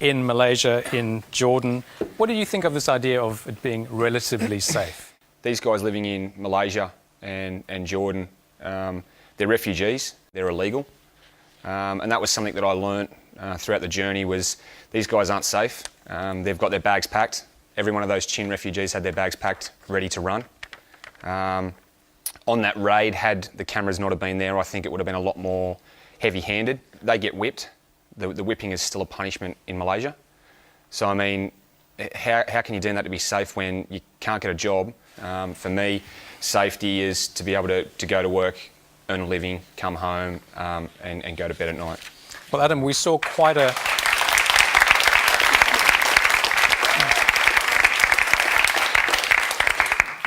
in Malaysia, in Jordan. What do you think of this idea of it being relatively safe? These guys living in Malaysia and Jordan, they're refugees, they're illegal. And that was something that I learnt throughout the journey was these guys aren't safe. They've got their bags packed. Every one of those Chin refugees had their bags packed, ready to run. On that raid, had the cameras not have been there, I think it would have been a lot more heavy-handed. They get whipped. The whipping is still a punishment in Malaysia. So, I mean, how can you do that to be safe when you can't get a job? For me, safety is to be able to go to work, earn a living, come home and go to bed at night. Well, Adam, we saw quite a...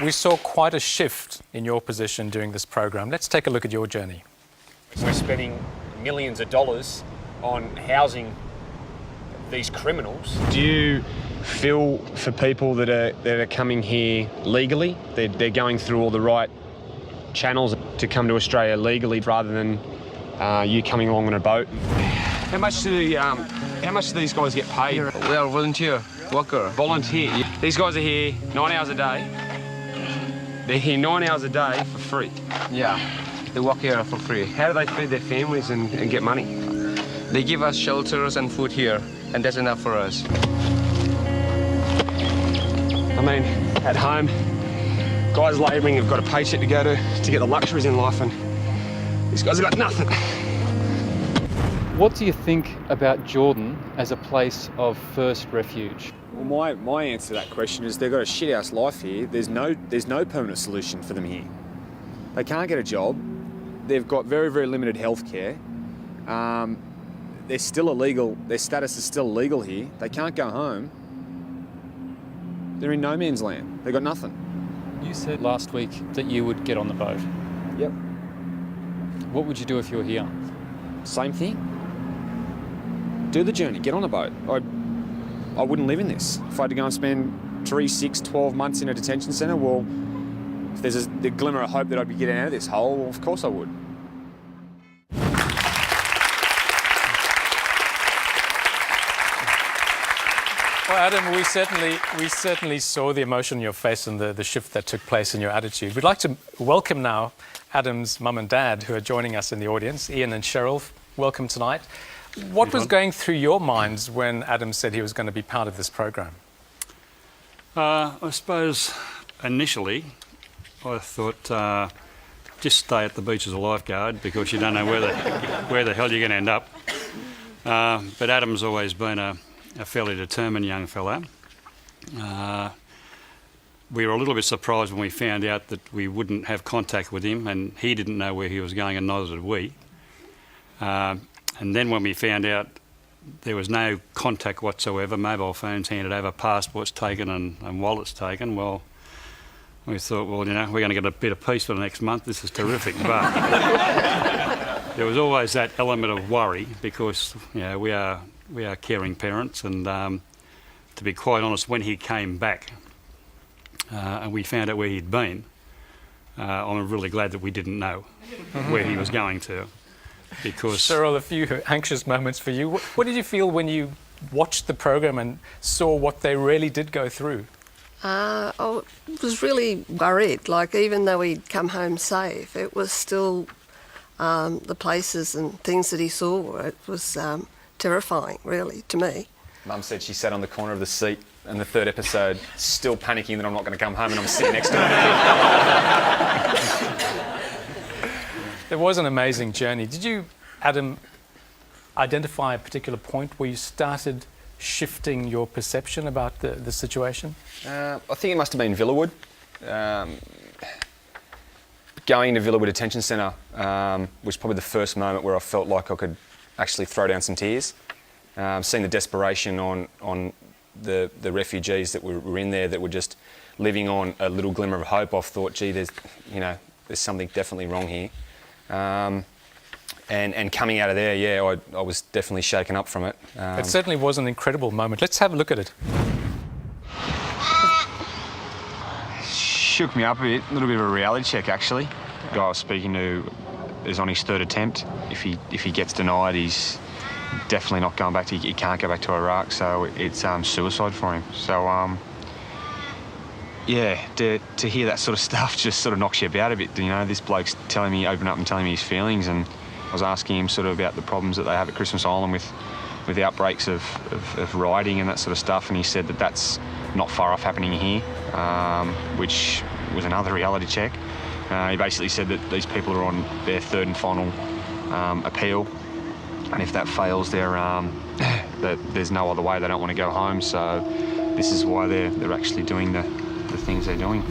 We saw quite a shift in your position during this program. Let's take a look at your journey. We're spending millions of dollars on housing these criminals. Do you feel for people that are coming here legally? They're going through all the right channels to come to Australia legally rather than you coming along on a boat? How much do these guys get paid? We are volunteer worker. Volunteer. These guys are here 9 hours a day. They're here 9 hours a day for free. Yeah, they work here for free. How do they feed their families and get money? They give us shelters and food here, and that's enough for us. I mean, at home, guys labouring have got a paycheck to go to get the luxuries in life, and these guys have got nothing. What do you think about Jordan as a place of first refuge? Well, my answer to that question is they've got a shit-house life here. There's no permanent solution for them here. They can't get a job. They've got very, very limited health care. They're still illegal. Their status is still illegal here. They can't go home. They're in no man's land. They've got nothing. You said last week that you would get on the boat. Yep. What would you do if you were here? Same thing. Do the journey. Get on a boat. I wouldn't live in this. If I had to go and spend 3, 6, 12 months in a detention centre, well, if there's the glimmer of hope that I'd be getting out of this hole, well, of course I would. Well, Adam, we certainly saw the emotion in your face and the shift that took place in your attitude. We'd like to welcome now Adam's mum and dad who are joining us in the audience, Ian and Cheryl. Welcome tonight. What was going through your minds when Adam said he was going to be part of this program? I suppose initially I thought just stay at the beach as a lifeguard because you don't know where the hell you're going to end up. But Adam's always been a fairly determined young fella. We were a little bit surprised when we found out that we wouldn't have contact with him, and he didn't know where he was going and neither did we. And then when we found out there was no contact whatsoever, mobile phones handed over, passports taken and wallets taken, well, we thought, well, you know, we're going to get a bit of peace for the next month. This is terrific. But there was always that element of worry because, you know, we are caring parents, and to be quite honest, when he came back and we found out where he'd been, I'm really glad that we didn't know where he was going to. Because Cheryl, a few anxious moments for you. What did you feel when you watched the program and saw what they really did go through? I was really worried. Like, even though he'd come home safe, it was still the places and things that he saw. It was terrifying, really, to me. Mum said she sat on the corner of the seat in the third episode, still panicking that I'm not going to come home, and I'm sitting next to her. It was an amazing journey. Did you, Adam, identify a particular point where you started shifting your perception about the situation? I think it must have been Villawood. Going to Villawood Detention Centre was probably the first moment where I felt like I could actually throw down some tears. Seeing the desperation on the refugees that were in there that were just living on a little glimmer of hope, I thought, gee, there's something definitely wrong here. And coming out of there, yeah, I was definitely shaken up from it. It certainly was an incredible moment. Let's have a look at it. Shook me up a bit, a little bit of a reality check, actually. The guy I was speaking to is on his third attempt. If he gets denied, he's definitely not going back to. He can't go back to Iraq, so it's suicide for him. So yeah, to hear that sort of stuff just sort of knocks you about a bit. You know, this bloke's opening up and telling me his feelings, and I was asking him sort of about the problems that they have at Christmas Island with outbreaks of rioting and that sort of stuff, and he said that that's not far off happening here, which was another reality check. He basically said that these people are on their third and final appeal, and if that fails, that there's no other way. They don't want to go home, so this is why they're actually doing the things they're doing.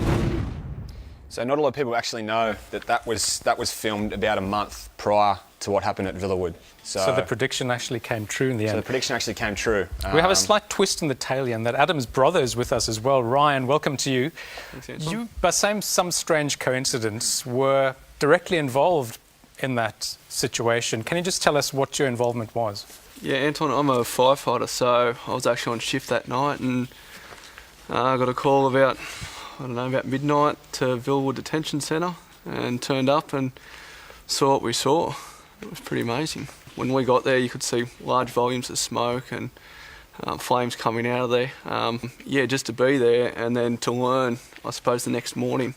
So not a lot of people actually know that was filmed about a month prior to what happened at Villawood. So the prediction actually came true in the end. So the prediction actually came true. We have a slight twist in the tale here, and that Adam's brother is with us as well. Ryan, welcome to you. Thanks, You, by some strange coincidence, were directly involved in that situation. Can you just tell us what your involvement was? Yeah, Anton, I'm a firefighter, so I was actually on shift that night, and I got a call about midnight to Villawood Detention Centre, and turned up and saw what we saw. It was pretty amazing. When we got there, you could see large volumes of smoke and flames coming out of there. Yeah, just to be there and then to learn, I suppose, the next morning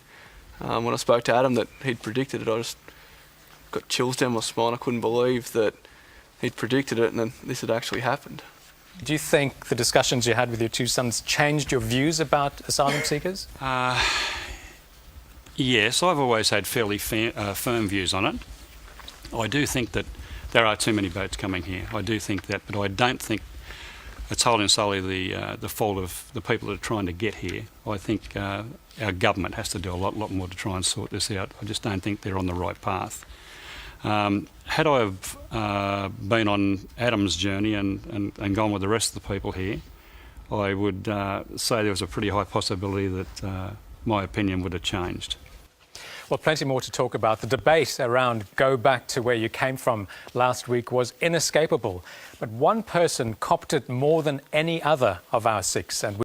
when I spoke to Adam that he'd predicted it, I just got chills down my spine. I couldn't believe that he'd predicted it and then this had actually happened. Do you think the discussions you had with your two sons changed your views about asylum seekers? Yes, I've always had fairly firm views on it. I do think that there are too many boats coming here. I do think that, but I don't think it's wholly and solely the fault of the people that are trying to get here. I think our government has to do a lot more to try and sort this out. I just don't think they're on the right path. Had I have been on Adam's journey and gone with the rest of the people here, I would say there was a pretty high possibility that my opinion would have changed. Well, plenty more to talk about. The debate around go back to where you came from last week was inescapable. But one person copped it more than any other of our six. And